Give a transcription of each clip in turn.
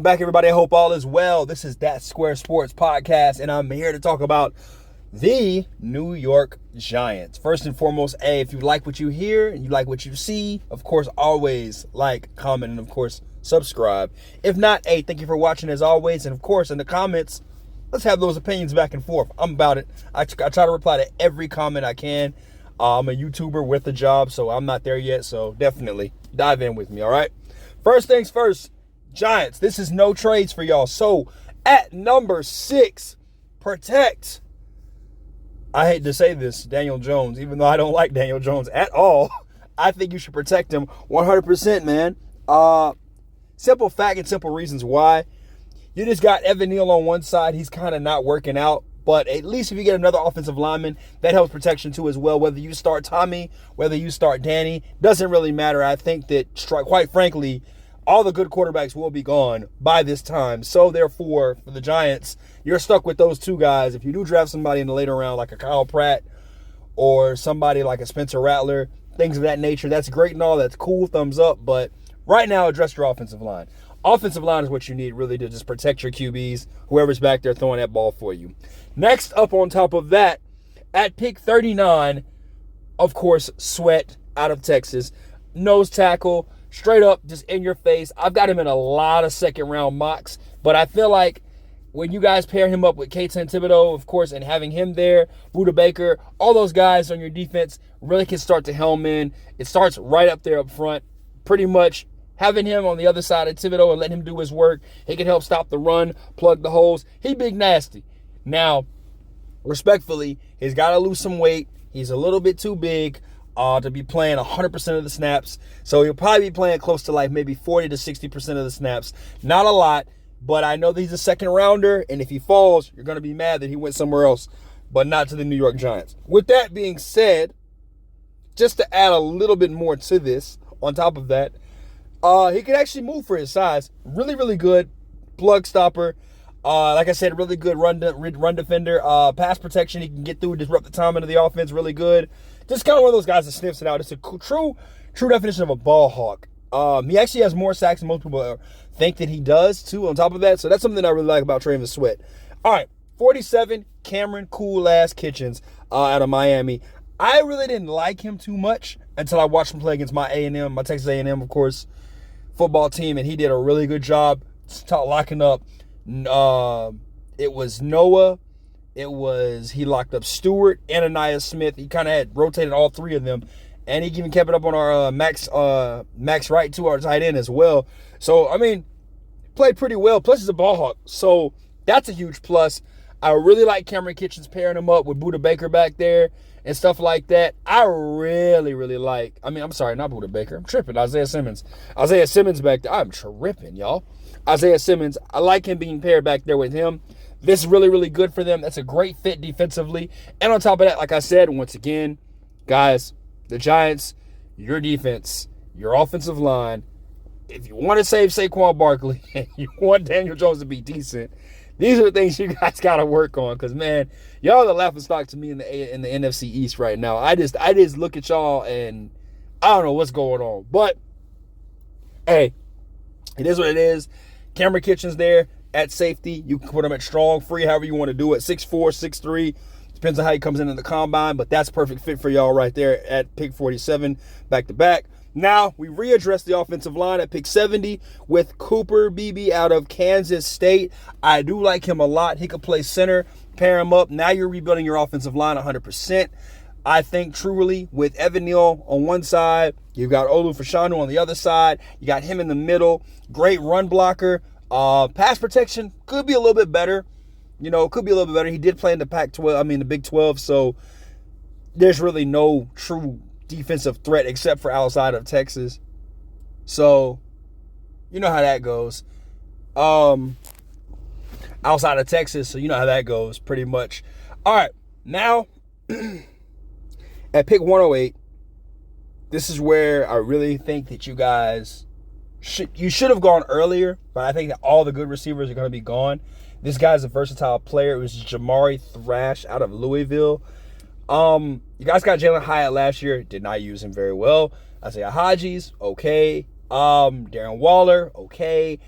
back, everybody. I hope all is well. This is That Square Sports Podcast, and I'm here to talk about the New York Giants. First and foremost, if you like what you hear and you like what you see, of course, always like, comment, and of course, subscribe. If not, thank you for watching as always. And of course, in the comments, let's have those opinions back and forth. I'm about it. I try to reply to every comment I can. I'm a YouTuber with a job, so I'm not there yet. So definitely dive in with me, all right? First things first, Giants. This is no trades for y'all. So at number 6, protect. I hate to say this, Daniel Jones, even though I don't like Daniel Jones at all. I think you should protect him 100%, man. Simple fact and simple reasons why. You just got Evan Neal on one side. He's kind of not working out. But at least if you get another offensive lineman, that helps protection too as well. Whether you start Tommy, whether you start Danny, doesn't really matter. I think that, quite frankly, all the good quarterbacks will be gone by this time. So, therefore, for the Giants, you're stuck with those two guys. If you do draft somebody in the later round like a Kyle Pratt or somebody like a Spencer Rattler, things of that nature, that's great and all. That's cool. Thumbs up. But right now, address your offensive line. Offensive line is what you need really to just protect your QBs, whoever's back there throwing that ball for you. Next up on top of that, at pick 39, of course, Sweat out of Texas. Nose tackle, straight up, just in your face. I've got him in a lot of second-round mocks, but I feel like when you guys pair him up with Kayton Thibodeaux, of course, and having him there, Budda Baker, all those guys on your defense really can start to helm in. It starts right up there up front, pretty much. Having him on the other side of Thibodeaux and letting him do his work, he can help stop the run, plug the holes. He big nasty. Now, respectfully, he's got to lose some weight. He's a little bit too big to be playing 100% of the snaps. So he'll probably be playing close to like maybe 40 to 60% of the snaps. Not a lot, but I know that he's a second rounder, and if he falls, you're going to be mad that he went somewhere else, but not to the New York Giants. With that being said, just to add a little bit more to this, on top of that, he can actually move for his size. Really, really good plug stopper. Like I said, really good run defender. Pass protection, he can get through, disrupt the timing of the offense. Really good. Just kind of one of those guys that sniffs it out. It's a true definition of a ball hawk. He actually has more sacks than most people think that he does too. On top of that, so that's something I really like about Travis Sweat. All right, 47, Cameron Cool Ass Kitchens out of Miami. I really didn't like him too much until I watched him play against my Texas A&M, of course, football team, and he did a really good job locking up. It was Noah. He locked up Stewart, Ananias Smith. He kind of had rotated all three of them, and he even kept it up on our Max Wright too, our tight end as well. So I mean, played pretty well. Plus he's a ball hawk, so that's a huge plus. I really like Cameron Kitchens pairing him up with Budda Baker back there and stuff like that. I really, really like. I'm sorry, not Budda Baker. I'm tripping. Isaiah Simmons back there. I'm tripping, y'all. Isaiah Simmons. I like him being paired back there with him. This is really, really good for them. That's a great fit defensively. And on top of that, like I said, once again, guys, the Giants, your defense, your offensive line, if you want to save Saquon Barkley and you want Daniel Jones to be decent, these are the things you guys got to work on. Because, man, y'all are the laughingstock to me in the NFC East right now. I just look at y'all and I don't know what's going on. But, hey, it is what it is. Cameron Kitchens there at safety. You can put him at strong, free, however you want to do it. 6'4", 6'3". Depends on how he comes in the combine. But that's a perfect fit for y'all right there at pick 47, back-to-back. Now, we readdress the offensive line at pick 70 with Cooper Beebe out of Kansas State. I do like him a lot. He could play center, pair him up. Now you're rebuilding your offensive line 100%. I think truly with Evan Neal on one side, you've got Olu Fashanu on the other side. You got him in the middle. Great run blocker. Pass protection could be a little bit better. He did play in the Big 12, so there's really no true defensive threat except for outside of Texas. So, you know how that goes. Outside of Texas, so you know how that goes pretty much. All right, now at pick 108, this is where I really think that you guys should have gone earlier, but I think that all the good receivers are going to be gone. This guy's a versatile player. It was Jamari Thrash out of Louisville. You guys got Jalen Hyatt last year. Did not use him very well. Isaiah Hodges, okay. Darren Waller, okay.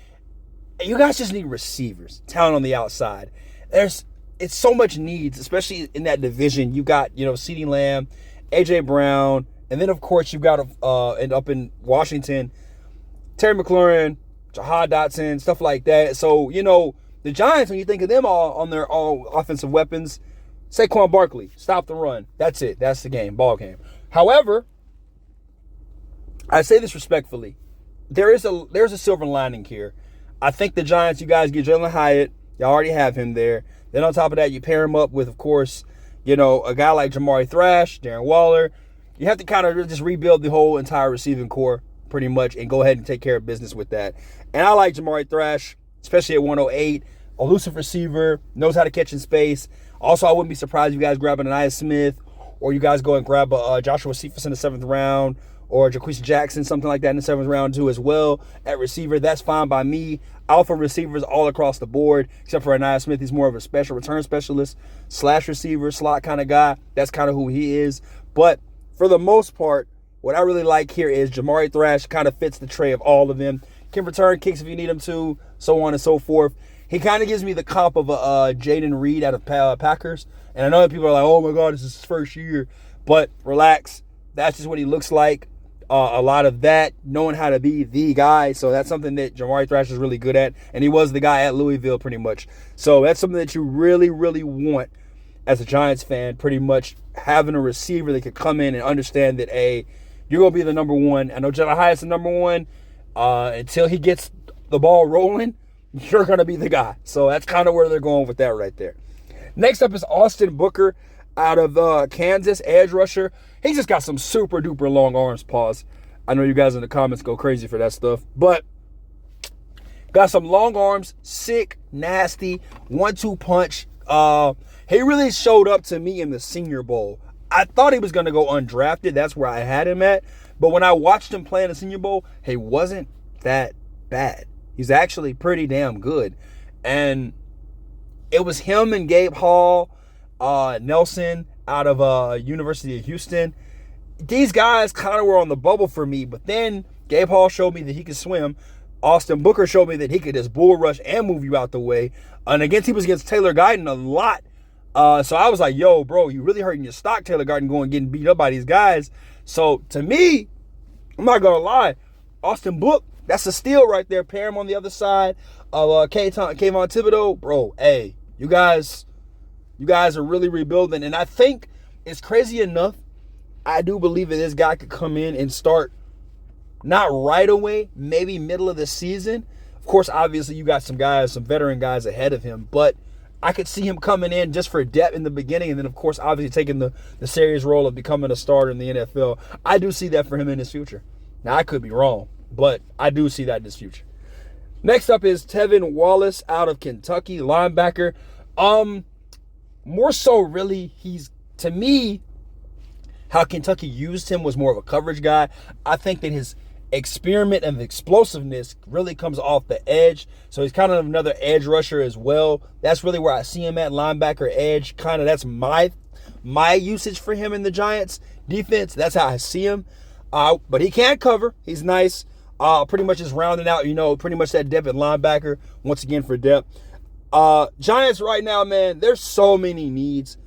You guys just need receivers, talent on the outside. It's so much needs, especially in that division. You got, CeeDee Lamb, A.J. Brown, and then, of course, you've got and up in Washington, Terry McLaurin, Jahad Dotson, stuff like that. So, the Giants, when you think of them all on their all offensive weapons, Saquon Barkley, stop the run. That's it. That's the game, ball game. However, I say this respectfully. There's a silver lining here. I think the Giants, you guys get Jalen Hyatt. You already have him there. Then on top of that, you pair him up with, of course, a guy like Jamari Thrash, Darren Waller. You have to kind of just rebuild the whole entire receiving core pretty much and go ahead and take care of business with that. And I like Jamari Thrash, especially at 108. Elusive receiver, knows how to catch in space. Also, I wouldn't be surprised if you guys grab an Anaya Smith or you guys go and grab a Joshua Cephas in the 7th round or Ja'Quise Jackson, something like that in the 7th round too as well at receiver. That's fine by me. Alpha receivers all across the board, except for Anaya Smith. He's more of a special return specialist, slash receiver, slot kind of guy. That's kind of who he is. But for the most part, what I really like here is Jamari Thrash kind of fits the tray of all of them. Can return kicks if you need him to, so on and so forth. He kind of gives me the comp of a Jaden Reed out of Packers. And I know that people are like, oh my God, this is his first year. But relax. That's just what he looks like. A lot of that, knowing how to be the guy. So that's something that Jamari Thrash is really good at. And he was the guy at Louisville pretty much. So that's something that you really, really want as a Giants fan, pretty much having a receiver that could come in and understand that, hey, you're going to be the number one. I know Jalen Hyatt's the number one. Until he gets the ball rolling, you're going to be the guy. So that's kind of where they're going with that right there. Next up is Austin Booker out of Kansas, edge rusher. He's just got some super duper long arms, pause. I know you guys in the comments go crazy for that stuff. But got some long arms, sick, nasty, 1-2 punch. He really showed up to me in the Senior Bowl. I thought he was going to go undrafted. That's where I had him at. But when I watched him play in the Senior Bowl, he wasn't that bad. He's actually pretty damn good. And it was him and Gabe Hall, Nelson out of University of Houston. These guys kind of were on the bubble for me. But then Gabe Hall showed me that he could swim. Austin Booker showed me that he could just bull rush and move you out the way. And he was against Taylor Guyton a lot. So I was like, yo, bro, you really hurting your stock, Taylor Guyton, going and getting beat up by these guys. So to me, I'm not going to lie, Austin Book, that's a steal right there. Pair him on the other side of Kayvon Thibodeau. Bro, hey, you guys are really rebuilding. And I think it's crazy enough, I do believe that this guy could come in and start not right away, maybe middle of the season. Of course, obviously, you got some veteran guys ahead of him. But I could see him coming in just for depth in the beginning and then, of course, obviously taking the serious role of becoming a starter in the NFL. I do see that for him in his future. Now, I could be wrong, but I do see that in his future. Next up is Tevin Wallace out of Kentucky, linebacker. More so, really, to me, how Kentucky used him was more of a coverage guy. I think that his experiment of explosiveness really comes off the edge. So he's kind of another edge rusher as well. That's really where I see him at, linebacker, edge. Kind of that's my usage for him in the Giants defense. That's how I see him. But he can cover. He's nice. Pretty much just rounding out, pretty much that depth at linebacker. Once again for depth. Giants right now, man, there's so many needs.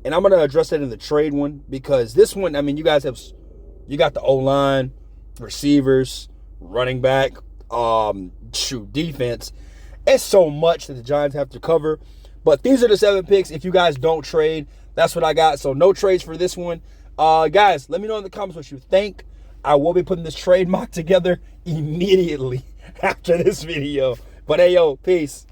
And I'm going to address that in the trade one because this one, I mean, you got the O-line, receivers, running back, defense. It's so much that the Giants have to cover. But these are the 7 picks. If you guys don't trade, that's what I got. So no trades for this one. Guys, let me know in the comments what you think. I will be putting this trade mock together immediately after this video. But hey, yo, peace.